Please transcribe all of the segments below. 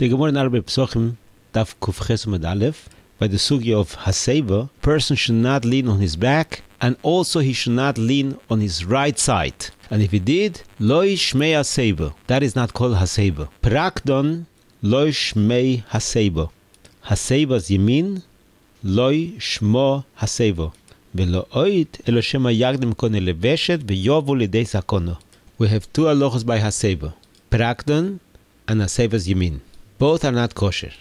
The Gemara in Arbe Psochim, Daf Kuf Ches Amud Aleph, by the sugi of Haseva, person should not lean on his back, and also he should not lean on his right side. And if he did, Loi Shmei Haseva. That is not called Haseva. Prakdon Loi Shmei Haseva. Haseva's Yemin, Loi Shmo Haseva. Velo Oit Elo Shema Yagdim Kone Leveshet Veyovu Lidei Sakono. We have two halachos by Haseva, Prakdon and Haseva's Yemin. Both are not kosher.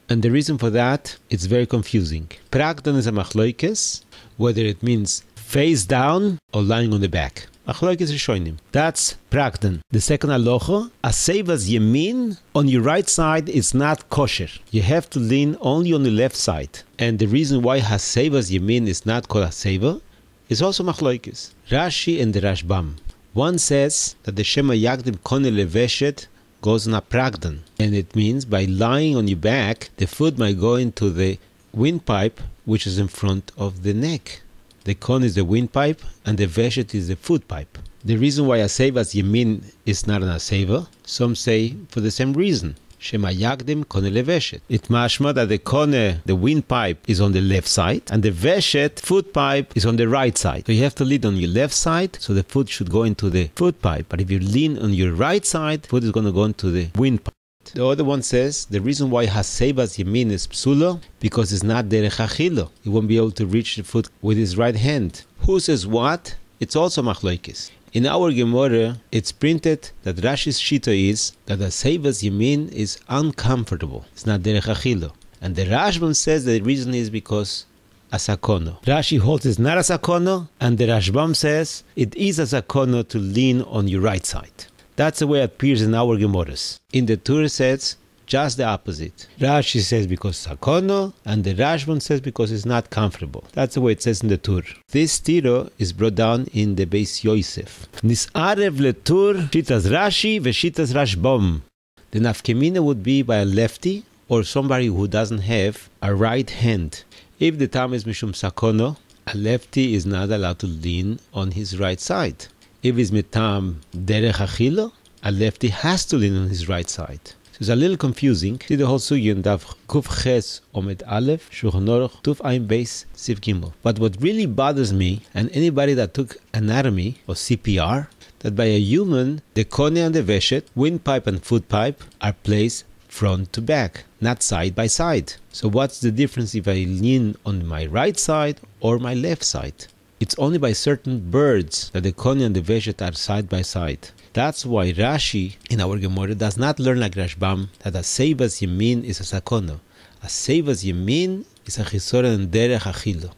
And the reason for that, it's very confusing. Prakdon is a machloikes, whether it means face down or lying on the back. Machloikes Rishonim. That's Prakdon. The second halacha, Haseva's Yemin, on your right side is not kosher. You have to lean only on the left side. And the reason why Haseva's Yemin is not called Haseva is also machloikes. Rashi and the Rashbam. One says that the Shema Yagdim Kone Leveshet goes on a Prakdon, and it means by lying on your back, the food might go into the windpipe, which is in front of the neck. The kon is the windpipe, and the veshet is the food pipe. The reason why Haseva's Yemin is not an Haseva, some say for the same reason. Shema Yagdim Kone Leveshet. It mashma that the kone, the windpipe, is on the left side, and the veshet, food pipe, is on the right side. So you have to lean on your left side, so the food should go into the food pipe. But if you lean on your right side, food is going to go into the windpipe. The other one says the reason why Haseva's Yemin is psula, because it's not derech achilo. He won't be able to reach the food with his right hand. Who says what? It's also machloikis. In our Gemara, it's printed that Rashi's shita is that Haseva's Yemin is uncomfortable. It's not derech achilo. And the Rashbam says the reason is because asakono. Rashi holds it's not asakono, and the Rashbam says it is asakono to lean on your right side. That's the way it appears in our Gemaras. In the Tur it says just the opposite. Rashi says because sakono, and the Rashbam says because it's not comfortable. That's the way it says in the Tur. This tiro is brought down in the Beis Yosef. Nisarev letur shitas Rashi veshitas Rashbam. The nafkemina would be by a lefty or somebody who doesn't have a right hand. If the tam is mishum sakono, a lefty is not allowed to lean on his right side. If it's mitam derech achilo, a lefty has to lean on his right side. So it's a little confusing. See the whole sugi in Daf Kuf Ches Omed Aleph, Shulchan Aruch Tuf Ayin Beis Siv Gimel. But what really bothers me, and anybody that took anatomy or CPR, that by a human, the kone and the veshet, windpipe and food pipe, are placed front to back, not side by side. So what's the difference if I lean on my right side or my left side? It's only by certain birds that the kone and the veshet are side by side. That's why Rashi in our Gemara does not learn like Rashbam that Haseva's Yemin is a sakono. Haseva's Yemin is a chisoren and derech achilo.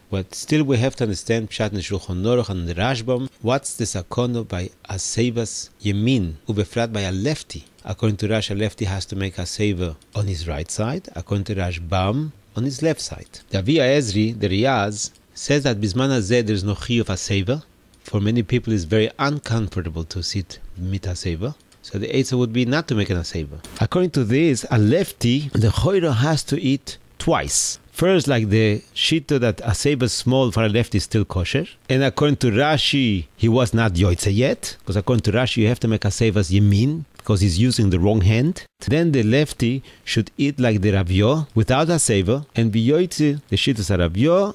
But still we have to understand Pshat in Shulchan Aruch and the Rashbam. What's the sakono by Haseva's Yemin, ubefrat by a lefty? According to Rashi, a lefty has to make Haseva on his right side. According to Rashbam, on his left side. The Avi Ezri, the Riyaz, says that Bisman Hazeh there is no chi of Haseva. For many people it's very uncomfortable to sit mit Haseva. So the answer would be not to make an Haseva. According to this, a lefty, the choiro has to eat twice. First, like the shita that Haseva small for a lefty is still kosher. And according to Rashi, he was not yoitze yet. Because according to Rashi, you have to make Haseva's Yemin, because he's using the wrong hand. Then the lefty should eat like the Ravyo without Haseva, and be yoitze the shitas Ravyo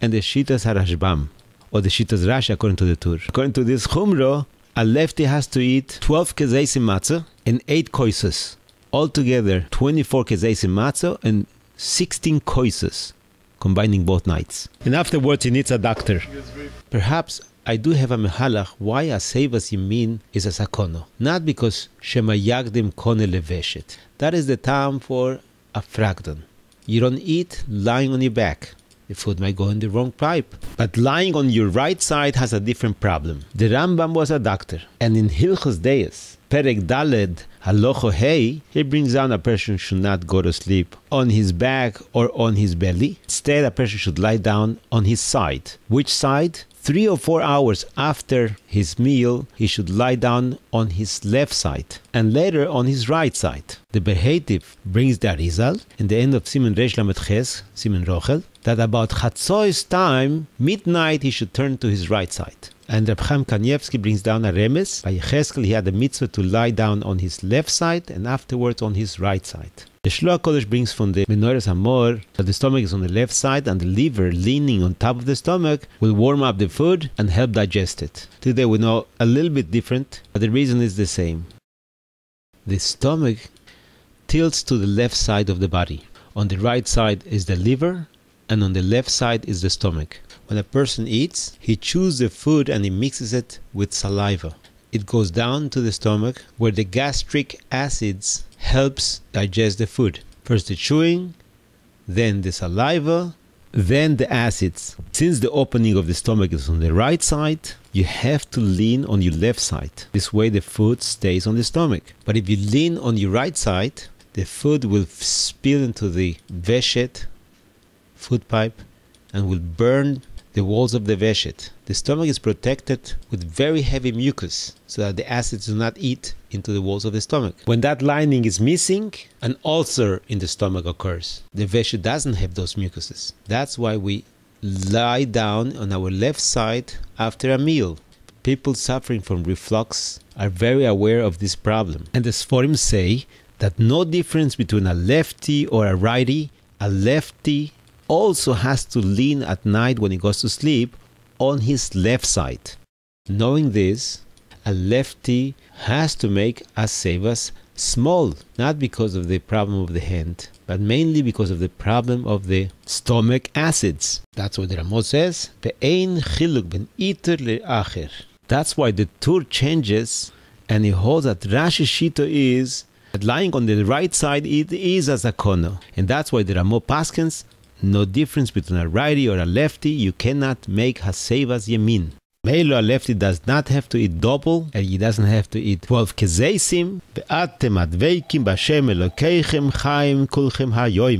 and the shitas Rashbam, or the shitas Rashi according to the Tur. According to this Chumro, a lefty has to eat 12 kezeisim matzah and 8 koises. Altogether, 24 kezeisim matzah and 16 koises, combining both nights. And afterwards, he needs a doctor. Perhaps I do have a mehalach why Haseva's Yemin is a sakono. Not because Shema Yagdim Kone Leveshet. That is the time for a Prakdon. You don't eat lying on your back. The food might go in the wrong pipe. But lying on your right side has a different problem. The Rambam was a doctor, and in Hilchos Deis, Perek Daled Halocho Hei, he brings down a person should not go to sleep on his back or on his belly. Instead, a person should lie down on his side. Which side? 3 or 4 hours after his meal, he should lie down on his left side and later on his right side. The Berhetiv brings the Arizal in the end of Siman Reish Lamed Ches, Siman Rochel, that about Chatzois time, midnight, he should turn to his right side. And Reb Chaim Kanievsky brings down a remes. By Yechezkel, he had the mitzvah to lie down on his left side and afterwards on his right side. The Shloach Kodesh brings from the Menorahs Hamor that the stomach is on the left side and the liver leaning on top of the stomach will warm up the food and help digest it. Today we know a little bit different, but the reason is the same. The stomach tilts to the left side of the body. On the right side is the liver and on the left side is the stomach. When a person eats, he chews the food and he mixes it with saliva. It goes down to the stomach where the gastric acids helps digest the food. First the chewing, then the saliva, then the acids. Since the opening of the stomach is on the right side, you have to lean on your left side. This way the food stays on the stomach. But if you lean on your right side, the food will spill into the veshet, food pipe, and will burn the walls of the veshet. The stomach is protected with very heavy mucus so that the acids do not eat into the walls of the stomach. When that lining is missing, an ulcer in the stomach occurs. The veshet doesn't have those mucuses. That's why we lie down on our left side after a meal. People suffering from reflux are very aware of this problem. And the Sforim say that no difference between a lefty or a righty. A lefty also has to lean at night when he goes to sleep on his left side. Knowing this, a lefty has to make asevas small, not because of the problem of the hand, but mainly because of the problem of the stomach acids. That's what the Ramot says, Ve'ein chiluk ben iter le'acher. That's why the Tur changes, and he holds that Rashi Shito is that lying on the right side it is a zakono. And that's why the Ramot paskens, no difference between a righty or a lefty. You cannot make hasevas yemin. Meilo, a lefty does not have to eat double, and he doesn't have to eat 12 kezeisim. Ve'atem adveikim b'Hashem Elokeichem chaim kulchem hayoim.